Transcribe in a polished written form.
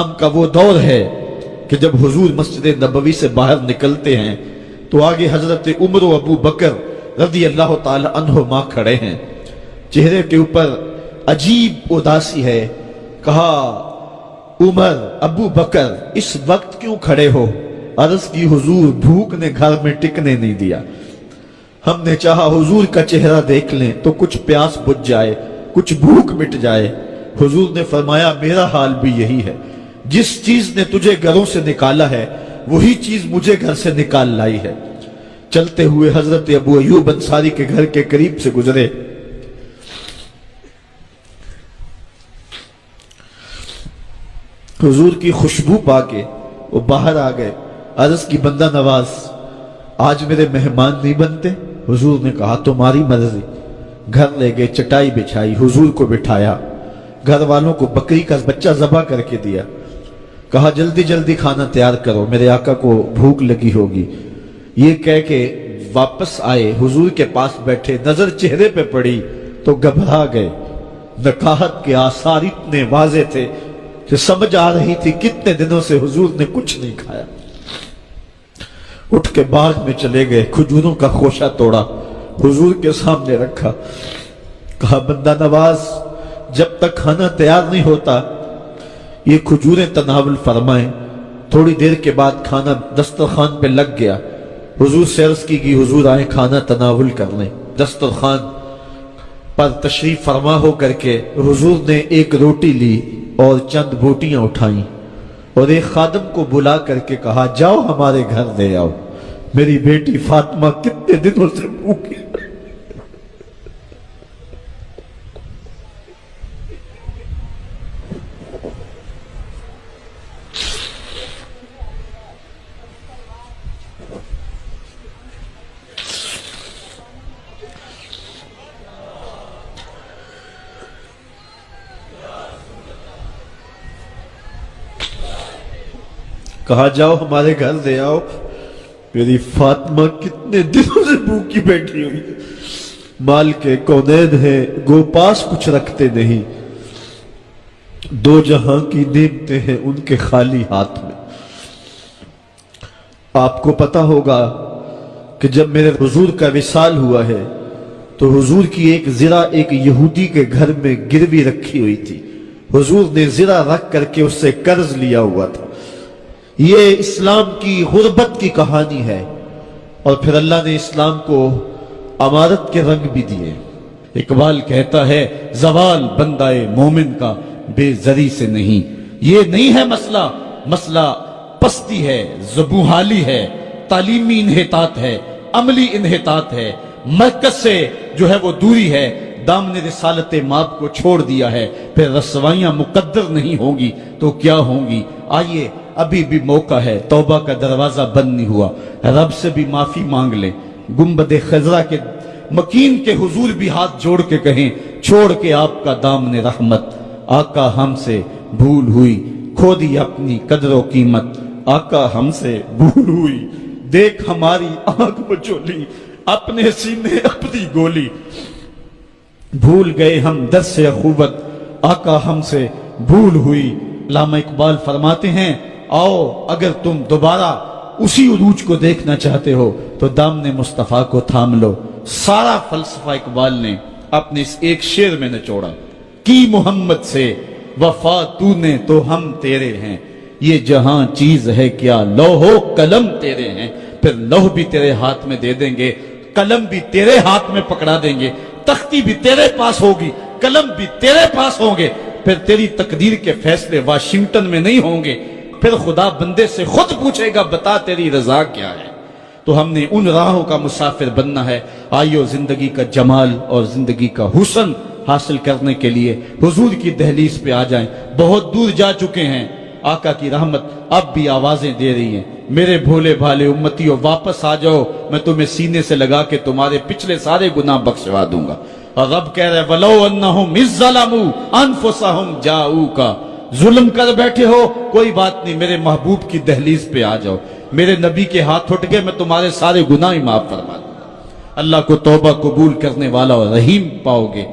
اسلام کا وہ دور ہے کہ جب حضور مسجد نبوی سے باہر نکلتے ہیں تو آگے حضرت عمر و ابو بکر رضی اللہ تعالی عنہما کھڑے ہیں، چہرے کے اوپر عجیب اداسی ہے۔ کہا عمر ابو بکر اس وقت کیوں کھڑے ہو؟ عرض کی حضور بھوک نے گھر میں ٹکنے نہیں دیا، ہم نے چاہا حضور کا چہرہ دیکھ لیں تو کچھ پیاس بجھ جائے، کچھ بھوک مٹ جائے۔ حضور نے فرمایا میرا حال بھی یہی ہے، جس چیز نے تجھے گھروں سے نکالا ہے وہی چیز مجھے گھر سے نکال لائی ہے۔ چلتے ہوئے حضرت ابو ایوب انصاری کے گھر کے قریب سے گزرے، حضور کی خوشبو پا کے وہ باہر آ گئے۔ عرض کی بندہ نواز آج میرے مہمان نہیں بنتے؟ حضور نے کہا تمہاری مرضی۔ گھر لے گئے، چٹائی بچھائی، حضور کو بٹھایا، گھر والوں کو بکری کا بچہ ذبح کر کے دیا، کہا جلدی جلدی کھانا تیار کرو، میرے آقا کو بھوک لگی ہوگی۔ یہ کہہ کے واپس آئے، حضور کے پاس بیٹھے، نظر چہرے پہ پڑی تو گھبرا گئے۔ نکاحت کے آثار اتنے واضح تھے کہ سمجھ آ رہی تھی کتنے دنوں سے حضور نے کچھ نہیں کھایا۔ اٹھ کے باغ میں چلے گئے، کھجوروں کا خوشہ توڑا، حضور کے سامنے رکھا، کہا بندہ نواز جب تک کھانا تیار نہیں ہوتا یہ کھجوریں تناول فرمائیں۔ تھوڑی دیر کے بعد کھانا دسترخوان پہ لگ گیا، حضور سے عرض کی کہ حضور آئیں کھانا تناول کر لیں۔ دسترخوان پر تشریف فرما ہو کر کے حضور نے ایک روٹی لی اور چند بوٹیاں اٹھائیں اور ایک خادم کو بلا کر کے کہا جاؤ ہمارے گھر دے آؤ، میری بیٹی فاطمہ کتنے دنوں سے بھوکی۔ کہا جاؤ ہمارے گھر دے آؤ، میری فاطمہ کتنے دنوں سے بھوکی بیٹھی ہوئی ہے۔ مال کے کونین ہیں گو پاس کچھ رکھتے نہیں، دو جہاں کی نعمتیں ہیں ان کے خالی ہاتھ میں۔ آپ کو پتا ہوگا کہ جب میرے حضور کا وصال ہوا ہے تو حضور کی ایک زرہ ایک یہودی کے گھر میں گروی رکھی ہوئی تھی، حضور نے زرہ رکھ کر کے اس سے قرض لیا ہوا تھا۔ یہ اسلام کی غربت کی کہانی ہے، اور پھر اللہ نے اسلام کو امارت کے رنگ بھی دیے۔ اقبال کہتا ہے زوال بندہ مومن کا بے زری سے نہیں، یہ نہیں ہے مسئلہ، مسئلہ پستی ہے، زبوحالی ہے، تعلیمی انحطاط ہے، عملی انحطاط ہے، مرکز سے جو ہے وہ دوری ہے، دامن رسالت ماب کو چھوڑ دیا ہے۔ پھر رسوائیاں مقدر نہیں ہوں گی تو کیا ہوں گی؟ آئیے ابھی بھی موقع ہے، توبہ کا دروازہ بند نہیں ہوا، رب سے بھی معافی مانگ لیں۔ گنبد خضرا کے مکین کے حضور بھی ہاتھ جوڑ کے کہیں چھوڑ کے آپ کا دامن رحمت، آقا ہم سے بھول ہوئی، کھو دی اپنی قدر و قیمت، آقا ہم سے بھول ہوئی، دیکھ ہماری آنکھ بچولی، اپنے سینے اپنی گولی، بھول گئے ہم درس اخوت، آقا ہم سے بھول ہوئی۔ علامہ اقبال فرماتے ہیں آؤ اگر تم دوبارہ اسی عروج کو دیکھنا چاہتے ہو تو دامن مصطفیٰ کو تھام لو۔ سارا فلسفہ اقبال نے اپنے اس ایک شعر میں نچوڑا، کی محمد سے وفا تو نے تو ہم تیرے ہیں، یہ جہاں چیز ہے کیا لوح و قلم تیرے ہیں۔ پھر لوح بھی تیرے ہاتھ میں دے دیں گے، قلم بھی تیرے ہاتھ میں پکڑا دیں گے، تختی بھی تیرے پاس ہوگی، قلم بھی تیرے پاس ہوں گے۔ پھر تیری تقدیر کے فیصلے واشنگٹن میں نہیں ہوں گے، پھر خدا بندے سے خود پوچھے گا بتا تیری رضا کیا ہے۔ تو ہم نے ان راہوں کا مسافر بننا ہے۔ آئیو زندگی کا جمال اور زندگی کا حسن حاصل کرنے کے لیے حضور کی دہلیز پہ آ جائیں۔ بہت دور جا چکے ہیں، آقا کی رحمت اب بھی آوازیں دے رہی ہیں، میرے بھولے بھالے امتیوں واپس آ جاؤ، میں تمہیں سینے سے لگا کے تمہارے پچھلے سارے گناہ بخشوا دوں گا۔ اور رب کہہ رہے وَلَوْ أَنَّهُمْ إِذْ ظَلَمُوا أَنفُسَهُمْ جَاءُوكَ، ظلم کر بیٹھے ہو کوئی بات نہیں، میرے محبوب کی دہلیز پہ آ جاؤ، میرے نبی کے ہاتھ اٹھ گئے، میں تمہارے سارے گناہ معاف فرما دوں گا۔ اللہ کو توبہ قبول کرنے والا اور رحیم پاؤ گے۔